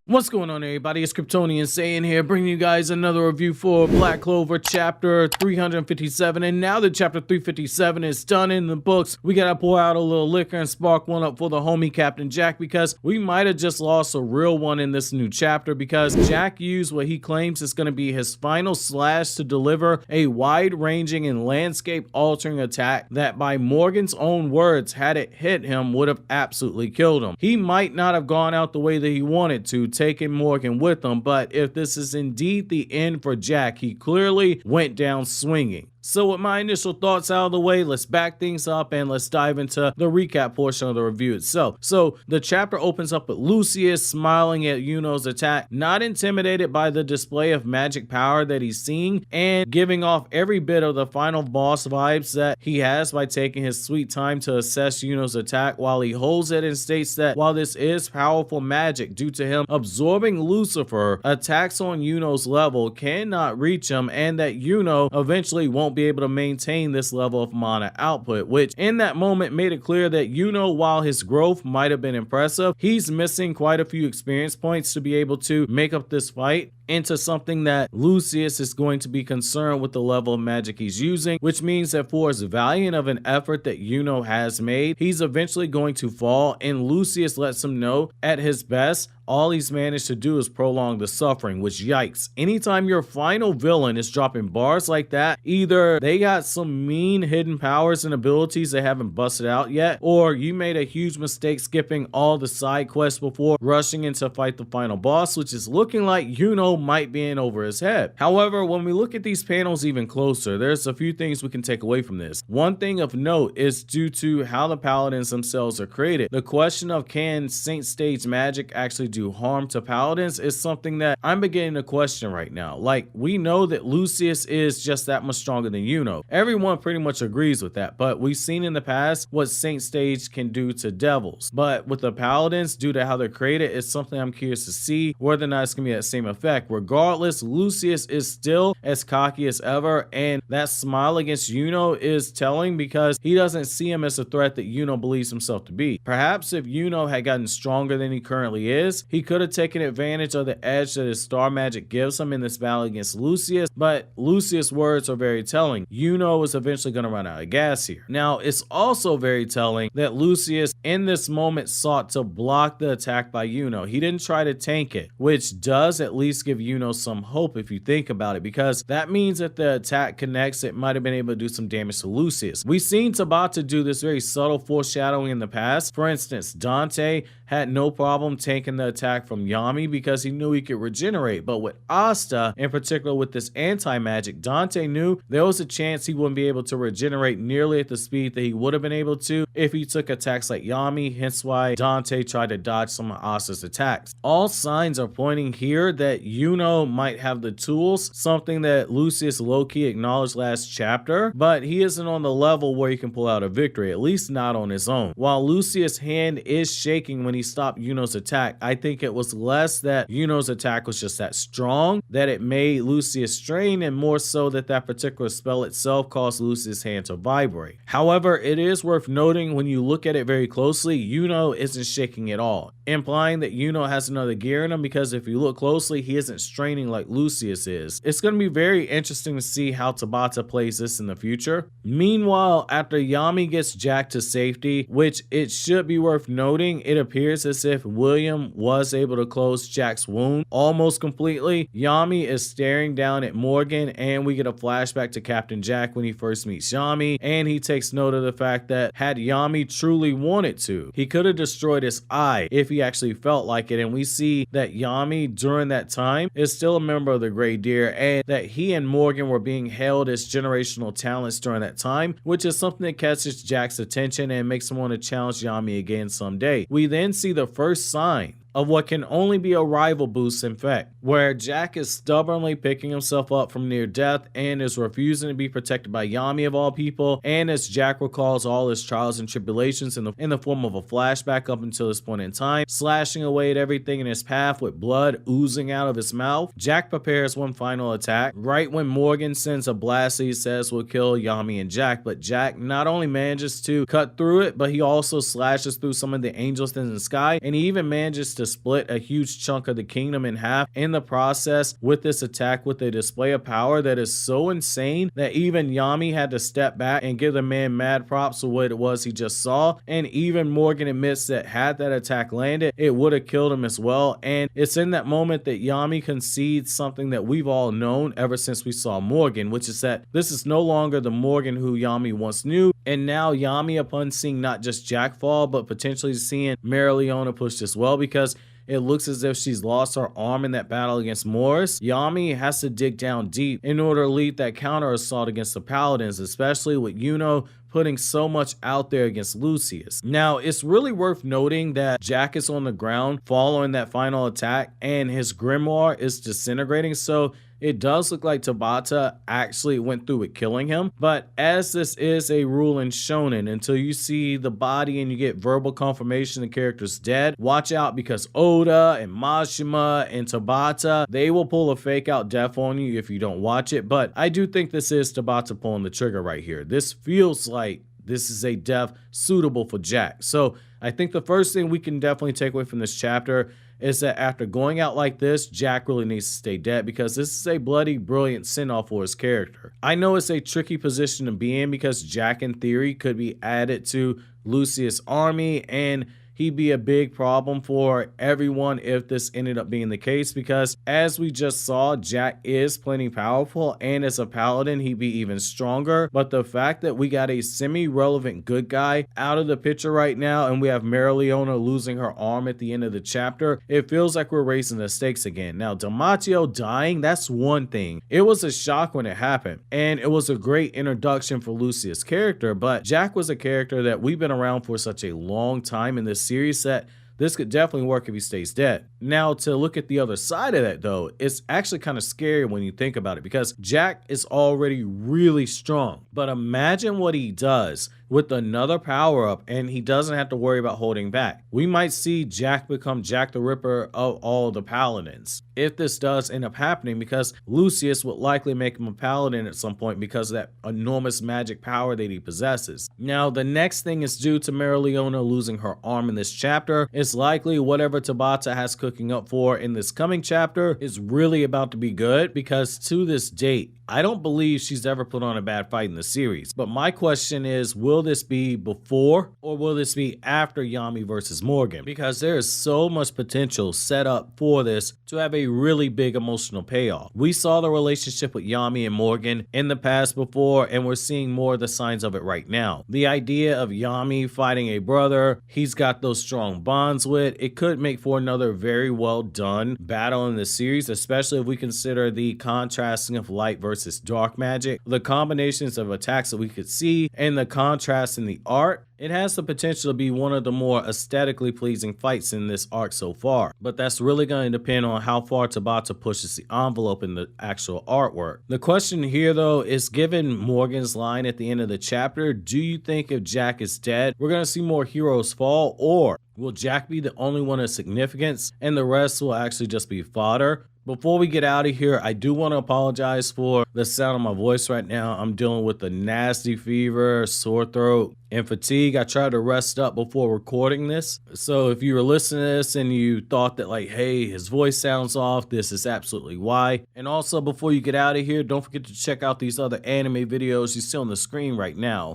What's going on, everybody? It's KRYPTONIAN SAIYAN here, bringing you guys another review for Black Clover Chapter 357. And now that Chapter 357 is done in the books, we gotta pour out a little liquor and spark one up for the homie Captain Jack, because we might have just lost a real one in this new chapter, because Jack used what he claims is going to be his final slash to deliver a wide-ranging and landscape-altering attack that, by Morgan's own words, had it hit him, would have absolutely killed him. He might not have gone out the way that he wanted to, taking Morgan with him, but if this is indeed the end for Jack, he clearly went down swinging. So with my initial thoughts out of the way, let's back things up and let's dive into the recap portion of the review itself. So the chapter opens up with Lucius smiling at Yuno's attack, not intimidated by the display of magic power that he's seeing, and giving off every bit of the final boss vibes that he has by taking his sweet time to assess Yuno's attack while he holds it, and states that while this is powerful magic, due to him absorbing Lucifer, attacks on Yuno's level cannot reach him, and that Yuno eventually won't be able to maintain this level of mana output, which in that moment made it clear that Yuno, while his growth might have been impressive, he's missing quite a few experience points to be able to make up this fight into something that Lucius is going to be concerned with the level of magic he's using, which means that for as valiant of an effort that Yuno has made, he's eventually going to fall, and Lucius lets him know at his best, all he's managed to do is prolong the suffering, which yikes. Anytime your final villain is dropping bars like that, either they got some mean hidden powers and abilities they haven't busted out yet, or you made a huge mistake skipping all the side quests before rushing in to fight the final boss, which is looking like Yuno might be in over his head. However, when we look at these panels even closer, there's a few things we can take away from this. One thing of note is due to how the paladins themselves are created. The question of can Saint Stage magic actually do harm to paladins is something that I'm beginning to question right now. Like, we know that Lucius is just that much stronger than Yuno. Everyone pretty much agrees with that, but we've seen in the past what Saint Stage can do to devils. But with the paladins, due to how they're created, it's something I'm curious to see whether or not it's gonna be that same effect. Regardless, Lucius is still as cocky as ever, and that smile against Yuno is telling, because he doesn't see him as a threat that Yuno believes himself to be. Perhaps if Yuno had gotten stronger than he currently is, he could have taken advantage of the edge that his star magic gives him in this battle against Lucius, but Lucius' words are very telling. Yuno is eventually going to run out of gas here. Now, it's also very telling that Lucius in this moment sought to block the attack by Yuno. He didn't try to tank it, which does at least give Yuno some hope if you think about it, because that means that the attack connects, it might have been able to do some damage to Lucius. We've seen Tabata do this very subtle foreshadowing in the past. For instance, Dante had no problem taking the attack from Yami because he knew he could regenerate, but with Asta, in particular with this anti-magic, Dante knew there was a chance he wouldn't be able to regenerate nearly at the speed that he would have been able to if he took attacks like Yami, hence why Dante tried to dodge some of Asta's attacks. All signs are pointing here that Yuno might have the tools, something that Lucius low-key acknowledged last chapter, but he isn't on the level where he can pull out a victory, at least not on his own. While Lucius' hand is shaking when he stopped Yuno's attack, I think it was less that Yuno's attack was just that strong that it made Lucius strain, and more so that that particular spell itself caused Lucius' hand to vibrate. However, it is worth noting when you look at it very closely, Yuno isn't shaking at all, implying that Yuno has another gear in him, because if you look closely, he isn't straining like Lucius is. It's going to be very interesting to see how Tabata plays this in the future. Meanwhile, after Yami gets Jack to safety, which it should be worth noting, it appears as if William was able to close Jack's wound almost completely. Yami is staring down at Morgan, and we get a flashback to Captain Jack when he first meets Yami, and he takes note of the fact that had Yami truly wanted to, he could have destroyed his eye if he actually felt like it, and we see that Yami during that time is still a member of the Grey Deer, and that he and Morgan were being hailed as generational talents during that time, which is something that catches Jack's attention and makes him want to challenge Yami again someday. We then see the first sign of what can only be a rival boost in fact, where Jack is stubbornly picking himself up from near death and is refusing to be protected by Yami of all people, and as Jack recalls all his trials and tribulations in the form of a flashback up until this point in time, slashing away at everything in his path with blood oozing out of his mouth, Jack prepares one final attack right when Morgan sends a blast he says will kill Yami and Jack, but Jack not only manages to cut through it, but he also slashes through some of the angels in the sky, and he even manages to to split a huge chunk of the kingdom in half in the process with this attack with a display of power that is so insane that even Yami had to step back and give the man mad props for what it was he just saw. And even Morgan admits that had that attack landed, it would have killed him as well. And it's in that moment that Yami concedes something that we've all known ever since we saw Morgan, which is that this is no longer the Morgan who Yami once knew. And now Yami, upon seeing not just Jack fall, but potentially seeing Mereoleona pushed as well, because it looks as if she's lost her arm in that battle against Morris, Yami has to dig down deep in order to lead that counter assault against the Paladins, especially with Yuno putting so much out there against Lucius. Now, it's really worth noting that Jack is on the ground following that final attack and his grimoire is disintegrating, so it does look like Tabata actually went through with killing him. But as this is a rule in shonen, until you see the body and you get verbal confirmation the character's dead, watch out, because Oda and Mashima and Tabata, they will pull a fake out death on you if you don't watch it. But I do think this is Tabata pulling the trigger right here. This feels like this is a death suitable for Jack. So I think the first thing we can definitely take away from this chapter is that after going out like this, Jack really needs to stay dead, because this is a bloody brilliant send-off for his character. I know it's a tricky position to be in because Jack in theory could be added to Lucius' army and he'd be a big problem for everyone if this ended up being the case, because as we just saw, Jack is plenty powerful, and as a paladin he'd be even stronger. But the fact that we got a semi-relevant good guy out of the picture right now, and we have Mereoleona losing her arm at the end of the chapter, it feels like we're raising the stakes again. Now, Damatio dying, that's one thing. It was a shock when it happened, and it was a great introduction for Lucius' character, but Jack was a character that we've been around for such a long time in this series that this could definitely work if he stays dead. Now, to look at the other side of that though, it's actually kind of scary when you think about it, because Jack is already really strong. But imagine what he does with another power up and he doesn't have to worry about holding back. We might see Jack become Jack the Ripper of all the paladins if this does end up happening, because Lucius would likely make him a paladin at some point because of that enormous magic power that he possesses. Now, the next thing is due to Mereoleona losing her arm in this chapter. It's likely whatever Tabata has cooking up for in this coming chapter is really about to be good, because to this date, I don't believe she's ever put on a bad fight in the series. But my question is, will this be before or will this be after Yami versus Morgan? Because there is so much potential set up for this to have a really big emotional payoff. We saw the relationship with Yami and Morgan in the past before, and we're seeing more of the signs of it right now. The idea of Yami fighting a brother he's got those strong bonds with, it could make for another very well done battle in the series, especially if we consider the contrasting of light versus dark magic, the combinations of attacks that we could see, and the contrast in the art. It has the potential to be one of the more aesthetically pleasing fights in this arc so far, but that's really going to depend on how far Tabata pushes the envelope in the actual artwork. The question here though is, given Morgan's line at the end of the chapter, do you think if Jack is dead, we're going to see more heroes fall, or will Jack be the only one of significance and the rest will actually just be fodder? Before we get out of here, I do want to apologize for the sound of my voice right now. I'm dealing with a nasty fever, sore throat, and fatigue. I tried to rest up before recording this. So if you were listening to this and you thought that like, hey, his voice sounds off, this is absolutely why. And also, before you get out of here, don't forget to check out these other anime videos you see on the screen right now.